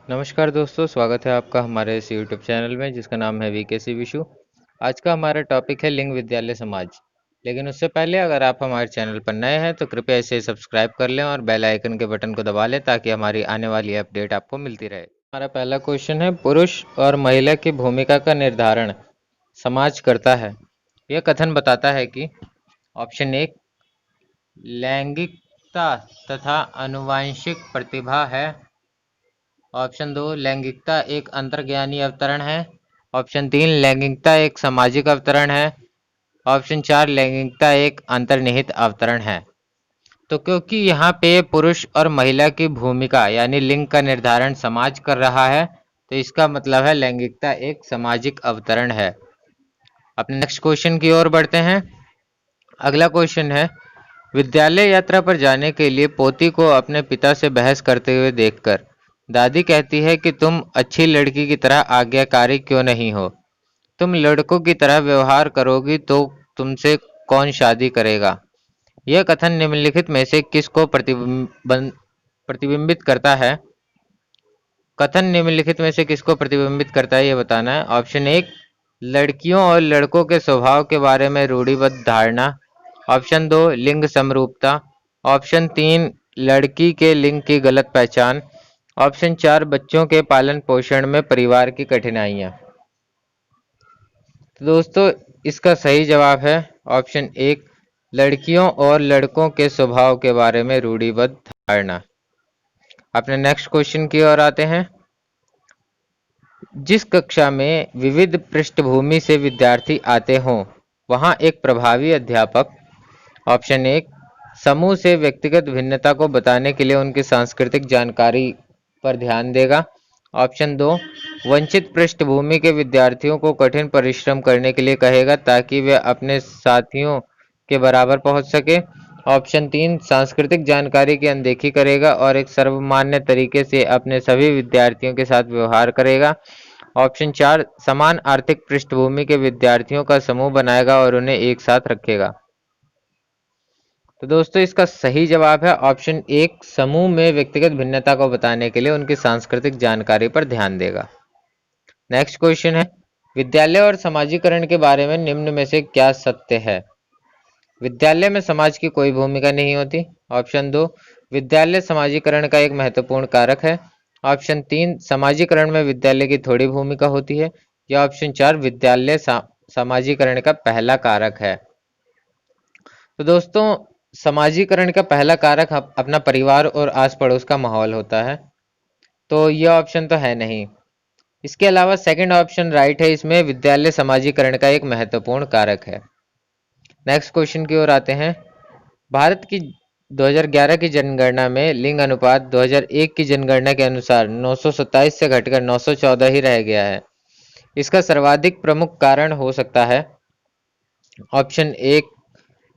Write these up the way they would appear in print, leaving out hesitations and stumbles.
नमस्कार दोस्तों, स्वागत है आपका हमारे इस यूट्यूब चैनल में जिसका नाम है वीकेसी विशु। आज का हमारा टॉपिक है लिंग विद्यालय समाज। लेकिन उससे पहले अगर आप हमारे चैनल पर नए हैं तो कृपया इसे सब्सक्राइब कर लें और बेल आइकन के बटन को दबा लें ताकि हमारी आने वाली अपडेट आपको मिलती रहे। हमारा पहला क्वेश्चन है, पुरुष और महिला की भूमिका का निर्धारण समाज करता है। यह कथन बताता है कि ऑप्शन एक, लैंगिकता तथा आनुवंशिक प्रतिभा है। ऑप्शन दो, लैंगिकता एक अंतर्ज्ञानी अवतरण है। ऑप्शन तीन, लैंगिकता एक सामाजिक अवतरण है। ऑप्शन चार, लैंगिकता एक अंतर्निहित अवतरण है। तो क्योंकि यहाँ पे पुरुष और महिला की भूमिका यानी लिंग का निर्धारण समाज कर रहा है, तो इसका मतलब है लैंगिकता एक सामाजिक अवतरण है। अपने नेक्स्ट क्वेश्चन की ओर बढ़ते हैं। अगला क्वेश्चन है, विद्यालय यात्रा पर जाने के लिए पोती को अपने पिता से बहस करते हुए देखकर दादी कहती है कि तुम अच्छी लड़की की तरह आज्ञाकारी क्यों नहीं हो? तुम लड़कों की तरह व्यवहार करोगी तो तुमसे कौन शादी करेगा? यह कथन निम्नलिखित में से किसको प्रतिबिंबित करता है? कथन निम्नलिखित में से किसको प्रतिबिंबित करता है, यह बताना है। ऑप्शन एक, लड़कियों और लड़कों के स्वभाव के बारे में रूढ़िबद्ध धारणा। ऑप्शन दो, लिंग समरूपता। ऑप्शन तीन, लड़की के लिंग की गलत पहचान। ऑप्शन चार, बच्चों के पालन पोषण में परिवार की कठिनाइयाँ। तो दोस्तों, इसका सही जवाब है ऑप्शन एक, लड़कियों और लड़कों के स्वभाव के बारे में रूढ़िबद्ध धारणा। अपने नेक्स्ट क्वेश्चन की ओर आते हैं। जिस कक्षा में विविध पृष्ठभूमि से विद्यार्थी आते हों वहां एक प्रभावी अध्यापक ऑप्शन एक, समूह से व्यक्तिगत भिन्नता को बताने के लिए उनकी सांस्कृतिक जानकारी पर ध्यान देगा। ऑप्शन दो, वंचित पृष्ठभूमि के विद्यार्थियों को कठिन परिश्रम करने के लिए कहेगा ताकि वे अपने साथियों के बराबर पहुंच सके। ऑप्शन तीन, सांस्कृतिक जानकारी की अनदेखी करेगा और एक सर्वमान्य तरीके से अपने सभी विद्यार्थियों के साथ व्यवहार करेगा। ऑप्शन चार, समान आर्थिक पृष्ठभूमि के विद्यार्थियों का समूह बनाएगा और उन्हें एक साथ रखेगा। तो दोस्तों, इसका सही जवाब है ऑप्शन एक, समूह में व्यक्तिगत भिन्नता को बताने के लिए उनकी सांस्कृतिक जानकारी पर ध्यान देगा। नेक्स्ट क्वेश्चन है, विद्यालय और समाजीकरण के बारे में निम्न में से क्या सत्य है? विद्यालय में समाज की कोई भूमिका नहीं होती। ऑप्शन दो, विद्यालय समाजीकरण का एक महत्वपूर्ण कारक है। ऑप्शन तीन, समाजीकरण में विद्यालय की थोड़ी भूमिका होती है। या ऑप्शन चार, विद्यालय समाजीकरण का पहला कारक है। तो दोस्तों, समाजीकरण का पहला कारक अपना परिवार और आस पड़ोस का माहौल होता है, तो यह ऑप्शन तो है नहीं। इसके अलावा सेकंड ऑप्शन राइट है, इसमें विद्यालय समाजीकरण का एक महत्वपूर्ण कारक है। नेक्स्ट क्वेश्चन की ओर आते हैं। भारत की 2011 की जनगणना में लिंग अनुपात 2001 की जनगणना के अनुसार 927 से घटकर 914 ही रह गया है। इसका सर्वाधिक प्रमुख कारण हो सकता है ऑप्शन एक,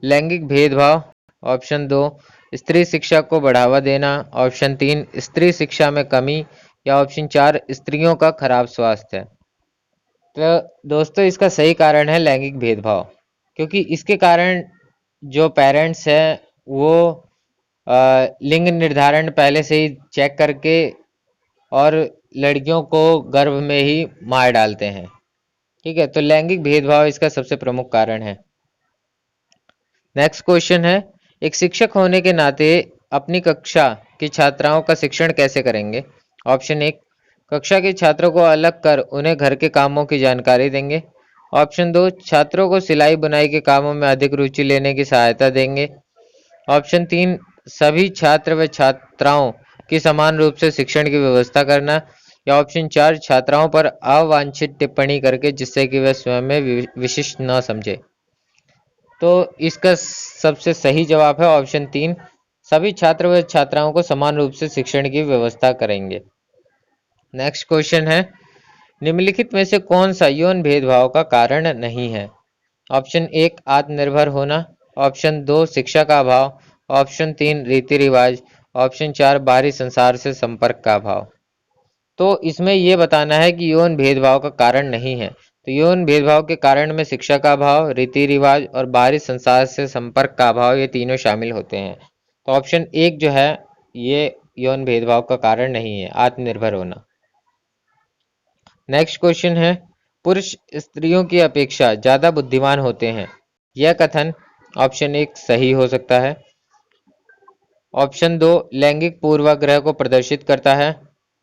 लैंगिक भेदभाव। ऑप्शन दो, स्त्री शिक्षा को बढ़ावा देना। ऑप्शन तीन, स्त्री शिक्षा में कमी। या ऑप्शन चार, स्त्रियों का खराब स्वास्थ्य। तो दोस्तों, इसका सही कारण है लैंगिक भेदभाव, क्योंकि इसके कारण जो पेरेंट्स हैं वो लिंग निर्धारण पहले से ही चेक करके और लड़कियों को गर्भ में ही मार डालते हैं। ठीक है, तो लैंगिक भेदभाव इसका सबसे प्रमुख कारण है। नेक्स्ट क्वेश्चन है, एक शिक्षक होने के नाते अपनी कक्षा की छात्राओं का शिक्षण कैसे करेंगे? ऑप्शन एक, कक्षा के छात्रों को अलग कर उन्हें घर के कामों की जानकारी देंगे। ऑप्शन दो, छात्रों को सिलाई बुनाई के कामों में अधिक रुचि लेने की सहायता देंगे। ऑप्शन तीन, सभी छात्र व छात्राओं की समान रूप से शिक्षण की व्यवस्था करना। या ऑप्शन चार, छात्राओं पर अवांछित टिप्पणी करके जिससे कि वे स्वयं में विशिष्ट न समझे। तो इसका सबसे सही जवाब है ऑप्शन तीन, सभी छात्र व छात्राओं को समान रूप से शिक्षण की व्यवस्था करेंगे। नेक्स्ट क्वेश्चन है, निम्नलिखित में से कौन सा यौन भेदभाव का कारण नहीं है? ऑप्शन एक, आत्मनिर्भर होना। ऑप्शन दो, शिक्षा का अभाव। ऑप्शन तीन, रीति रिवाज। ऑप्शन चार, बाहरी संसार से संपर्क का अभाव। तो इसमें यह बताना है कि यौन भेदभाव का कारण नहीं है। तो यौन भेदभाव के कारण में शिक्षा का अभाव, रीति रिवाज और बाहरी संसार से संपर्क का अभाव, ये तीनों शामिल होते हैं। तो ऑप्शन एक जो है ये यौन भेदभाव का कारण नहीं है, आत्मनिर्भर होना। नेक्स्ट क्वेश्चन है, पुरुष स्त्रियों की अपेक्षा ज्यादा बुद्धिमान होते हैं। यह कथन ऑप्शन 1 सही हो सकता है, ऑप्शन 2 लैंगिक पूर्वाग्रह को प्रदर्शित करता है,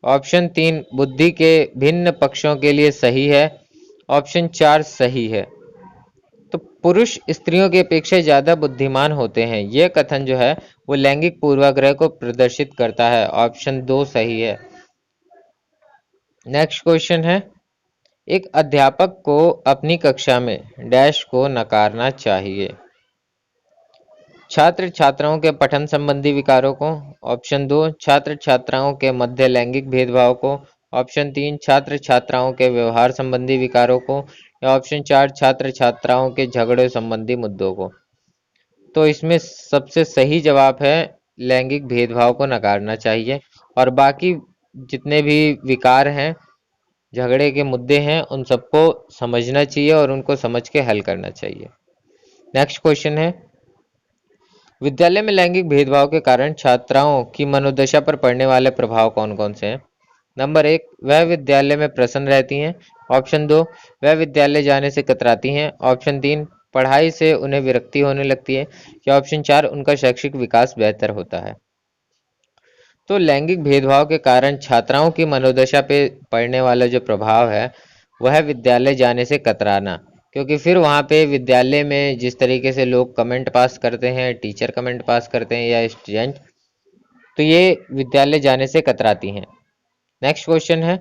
ऑप्शन 3 बुद्धि के भिन्न पक्षों के लिए सही है, ऑप्शन 4 सही है। तो पुरुष स्त्रियों की अपेक्षा ज्यादा बुद्धिमान होते हैं, यह कथन जो है वो लैंगिक पूर्वाग्रह को प्रदर्शित करता है। ऑप्शन 2 सही है। नेक्स्ट क्वेश्चन है, एक अध्यापक को अपनी कक्षा में डैश को नकारना चाहिए। छात्र छात्राओं के पठन संबंधी विकारों को, ऑप्शन 2 छात्र छात्राओं के मध्य लैंगिक भेदभाव को, ऑप्शन 3 छात्र छात्राओं के व्यवहार संबंधी विकारों को, या ऑप्शन 4 छात्र छात्राओं के झगड़े संबंधी मुद्दों को। तो इसमें सबसे सही जवाब है लैंगिक भेदभाव को नकारना चाहिए, और बाकी जितने भी विकार हैं, झगड़े के मुद्दे हैं, उन सबको समझना चाहिए और उनको समझ के हल करना चाहिए। नेक्स्ट क्वेश्चन है, विद्यालय में लैंगिक भेदभाव के कारण छात्राओं की मनोदशा पर पड़ने वाले प्रभाव कौन कौन से हैं? नंबर 1 वह विद्यालय में प्रसन्न रहती हैं, ऑप्शन 2 वह विद्यालय जाने से कतराती हैं, ऑप्शन 3 पढ़ाई से उन्हें विरक्ति होने लगती है, या ऑप्शन 4 उनका शैक्षिक विकास बेहतर होता है। तो लैंगिक भेदभाव के कारण छात्राओं की मनोदशा पे पड़ने वाला जो प्रभाव है वह विद्यालय जाने से कतराना, क्योंकि फिर वहाँ पे विद्यालय में जिस तरीके से लोग कमेंट पास करते हैं, टीचर कमेंट पास करते हैं या स्टूडेंट, तो ये विद्यालय जाने से कतराती हैं। नेक्स्ट क्वेश्चन है,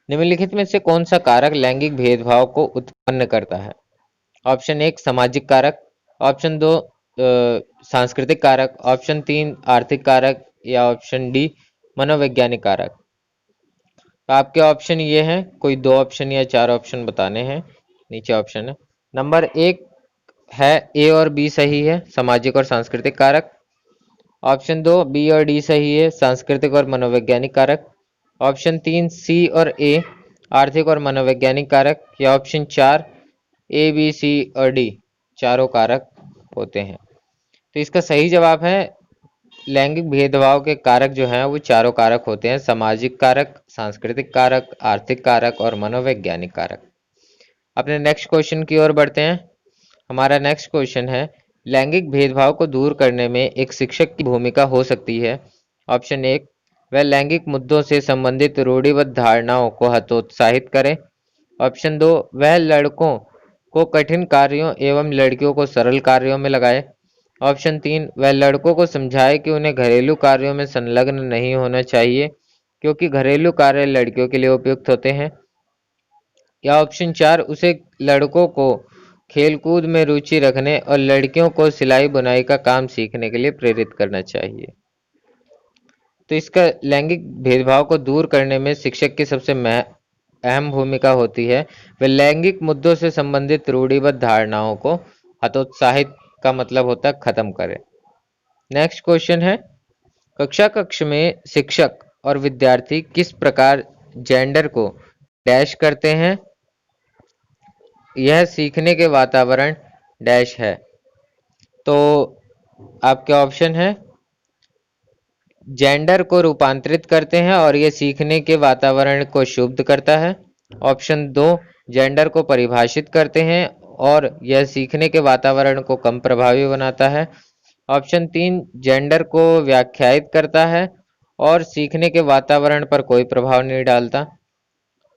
निम्नलिखित में से कौन सा कारक लैंगिक भेदभाव को उत्पन्न करता है? ऑप्शन 1 सामाजिक कारक, ऑप्शन 2 सांस्कृतिक कारक, ऑप्शन 3 आर्थिक कारक, या ऑप्शन डी मनोवैज्ञानिक कारक। तो आपके ऑप्शन ये हैं, कोई 2 ऑप्शन या 4 ऑप्शन बताने हैं। नीचे ऑप्शन है, नंबर 1 है ए और बी सही है, सामाजिक और सांस्कृतिक कारक, ऑप्शन 2 बी और डी सही है, सांस्कृतिक और मनोवैज्ञानिक कारक, ऑप्शन 3 सी और ए आर्थिक और मनोवैज्ञानिक कारक, या ऑप्शन 4 ए बी सी और डी चारों कारक होते हैं। तो इसका सही जवाब है लैंगिक भेदभाव के कारक जो हैं वो चारों कारक होते हैं, सामाजिक कारक, सांस्कृतिक कारक, आर्थिक कारक और मनोवैज्ञानिक कारक। अपने नेक्स्ट क्वेश्चन की ओर बढ़ते हैं। हमारा नेक्स्ट क्वेश्चन है, लैंगिक भेदभाव को दूर करने में एक शिक्षक की भूमिका हो सकती है। ऑप्शन 1 वह लैंगिक मुद्दों से संबंधित रूढ़िबद्ध धारणाओं को हतोत्साहित करे, ऑप्शन 2 वह लड़कों को कठिन कार्यों एवं लड़कियों को सरल कार्यों में लगाए, ऑप्शन 3 वह लड़कों को समझाए कि उन्हें घरेलू कार्यों में संलग्न नहीं होना चाहिए क्योंकि घरेलू कार्य लड़कियों के लिए उपयुक्त होते हैं, या ऑप्शन 4 उसे लड़कों को खेलकूद में रुचि रखने और लड़कियों को सिलाई बुनाई का काम सीखने के लिए प्रेरित करना चाहिए। तो इसका लैंगिक भेदभाव को दूर करने में शिक्षक की सबसे अहम भूमिका होती है, वह लैंगिक मुद्दों से संबंधित रूढ़िबद्ध धारणाओं को हतोत्साहित का मतलब होता है खत्म करें। नेक्स्ट क्वेश्चन है, कक्ष में शिक्षक और विद्यार्थी किस प्रकार जेंडर को डैश करते हैं? यह सीखने के वातावरण डैश है। तो आपके ऑप्शन है, जेंडर को रूपांतरित करते हैं और यह सीखने के वातावरण को शुद्ध करता है, ऑप्शन 2 जेंडर को परिभाषित करते हैं और यह सीखने के वातावरण को कम प्रभावी बनाता है, ऑप्शन 3 जेंडर को व्याख्यायित करता है और सीखने के वातावरण पर कोई प्रभाव नहीं डालता,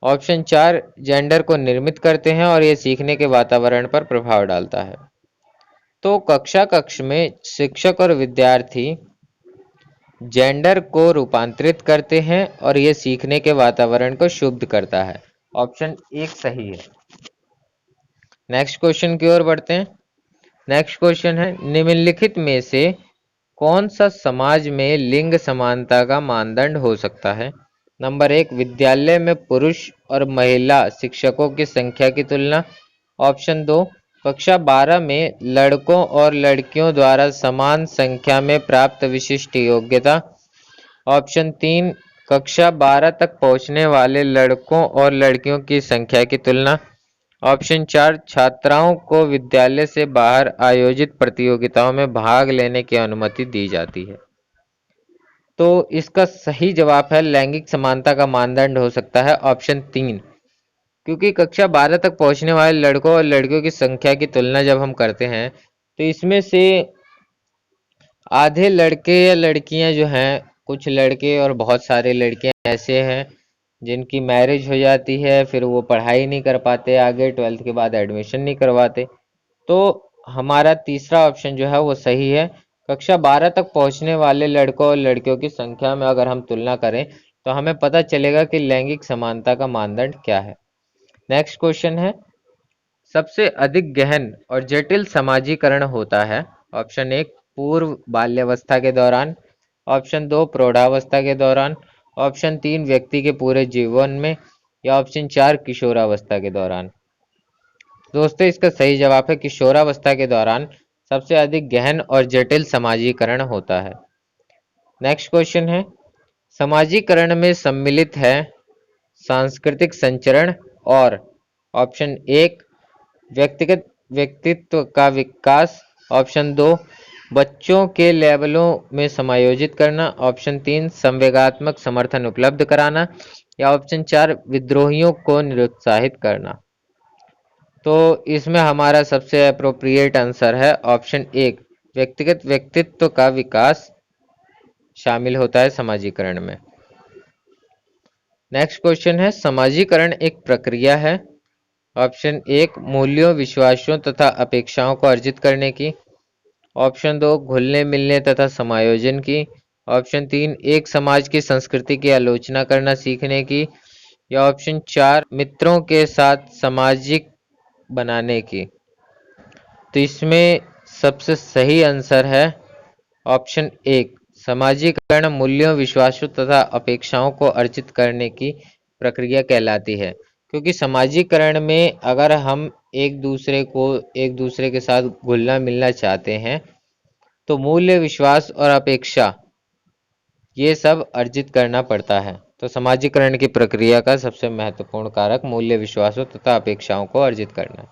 ऑप्शन 4 जेंडर को निर्मित करते हैं और यह सीखने के वातावरण पर प्रभाव डालता है। तो कक्ष में शिक्षक और विद्यार्थी जेंडर को रूपांतरित करते हैं और यह सीखने के वातावरण को शुद्ध करता है। ऑप्शन 1 सही है। नेक्स्ट क्वेश्चन की ओर बढ़ते हैं। नेक्स्ट क्वेश्चन है, निम्नलिखित में से कौन सा समाज में लिंग समानता का मानदंड हो सकता है? नंबर 1 विद्यालय में पुरुष और महिला शिक्षकों की संख्या की तुलना, ऑप्शन 2 कक्षा 12 में लड़कों और लड़कियों द्वारा समान संख्या में प्राप्त विशिष्ट योग्यता, ऑप्शन 3 कक्षा 12 तक पहुंचने वाले लड़कों और लड़कियों की संख्या की तुलना, ऑप्शन 4 छात्राओं को विद्यालय से बाहर आयोजित प्रतियोगिताओं में भाग लेने की अनुमति दी जाती है। तो इसका सही जवाब है लैंगिक समानता का मानदंड हो सकता है ऑप्शन 3 क्योंकि कक्षा 12 तक पहुंचने वाले लड़कों और लड़कियों की संख्या की तुलना जब हम करते हैं तो इसमें से आधे लड़के या लड़कियां जो हैं, कुछ लड़के और बहुत सारे लड़कियां ऐसे हैं जिनकी मैरिज हो जाती है, फिर वो पढ़ाई नहीं कर पाते, आगे 12th के बाद एडमिशन नहीं करवाते। तो हमारा तीसरा ऑप्शन जो है वो सही है। कक्षा 12 तक पहुंचने वाले लड़कों और लड़कियों की संख्या में अगर हम तुलना करें तो हमें पता चलेगा कि लैंगिक समानता का मानदंड क्या है। नेक्स्ट क्वेश्चन है, सबसे अधिक गहन और जटिल समाजीकरण होता है। ऑप्शन 1 पूर्व बाल्यावस्था के दौरान, ऑप्शन 2 प्रौढ़ावस्था के दौरान, ऑप्शन 3 व्यक्ति के पूरे जीवन में, या ऑप्शन 4 किशोरावस्था के दौरान। दोस्तों इसका सही जवाब है किशोरावस्था के दौरान सबसे अधिक गहन और जटिल समाजीकरण होता है। नेक्स्ट क्वेश्चन है, समाजीकरण में सम्मिलित है सांस्कृतिक संचरण और ऑप्शन 1 व्यक्तिगत व्यक्तित्व का विकास, ऑप्शन 2 बच्चों के लेवलों में समायोजित करना, ऑप्शन 3 संवेगात्मक समर्थन उपलब्ध कराना, या ऑप्शन 4 विद्रोहियों को निरुत्साहित करना। तो इसमें हमारा सबसे अप्रोप्रिएट आंसर है ऑप्शन 1 व्यक्तिगत व्यक्तित्व का विकास शामिल होता है समाजीकरण में। नेक्स्ट क्वेश्चन है, समाजीकरण एक प्रक्रिया है। ऑप्शन 1 मूल्यों, विश्वासों तथा अपेक्षाओं को अर्जित करने की, ऑप्शन 2 घुलने मिलने तथा समायोजन की, ऑप्शन 3 एक समाज की संस्कृति की आलोचना करना सीखने की, या ऑप्शन 4 मित्रों के साथ सामाजिक बनाने की। तो इसमें सबसे सही आंसर है ऑप्शन 1 समाजीकरण मूल्यों, विश्वासों तथा अपेक्षाओं को अर्जित करने की प्रक्रिया कहलाती है। क्योंकि समाजीकरण में अगर हम एक दूसरे के साथ घुलना मिलना चाहते हैं तो मूल्य, विश्वास और अपेक्षा ये सब अर्जित करना पड़ता है। तो समाजीकरण की प्रक्रिया का सबसे महत्वपूर्ण कारक मूल्य, विश्वासों तथा अपेक्षाओं को अर्जित करना है।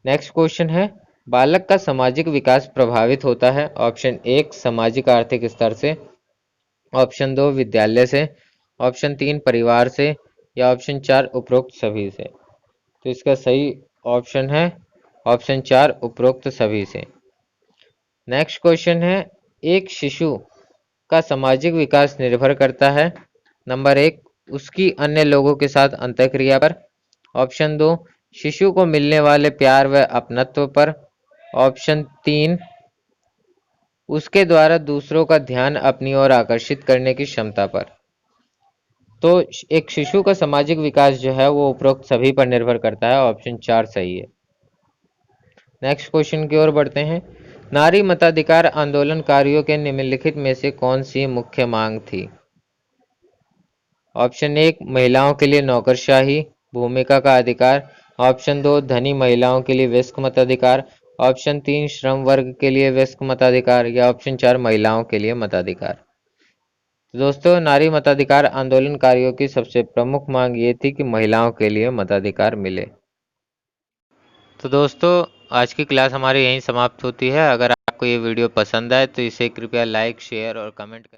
नेक्स्ट क्वेश्चन है, बालक का सामाजिक विकास प्रभावित होता है। ऑप्शन 1 सामाजिक आर्थिक स्तर से, ऑप्शन 2 विद्यालय से, ऑप्शन 3 परिवार से, या ऑप्शन 4 उपरोक्त सभी से। तो इसका सही ऑप्शन है ऑप्शन 4 उपरोक्त सभी से। नेक्स्ट क्वेश्चन है, एक शिशु का सामाजिक विकास निर्भर करता है। नंबर 1 उसकी अन्य लोगों के साथ अंतःक्रिया पर, ऑप्शन 2 शिशु को मिलने वाले प्यार व अपनत्व पर, ऑप्शन 3 उसके द्वारा दूसरों का ध्यान अपनी ओर आकर्षित करने की क्षमता पर। तो एक शिशु का सामाजिक विकास जो है वो उपरोक्त सभी पर निर्भर करता है। ऑप्शन 4 सही है। नेक्स्ट क्वेश्चन की ओर बढ़ते हैं, नारी मताधिकार आंदोलनकारियों के निम्नलिखित में से कौन सी मुख्य मांग थी। ऑप्शन 1 महिलाओं के लिए नौकरशाही भूमिका का अधिकार, ऑप्शन 2 धनी महिलाओं के लिए वयस्क मताधिकार, ऑप्शन 3 श्रम वर्ग के लिए वयस्क मताधिकार, या ऑप्शन 4 महिलाओं के लिए मताधिकार। तो दोस्तों नारी मताधिकार आंदोलनकारियों की सबसे प्रमुख मांग ये थी कि महिलाओं के लिए मताधिकार मिले। तो दोस्तों आज की क्लास हमारी यहीं समाप्त होती है। अगर आपको ये वीडियो पसंद आए तो इसे कृपया लाइक, शेयर और कमेंट करें।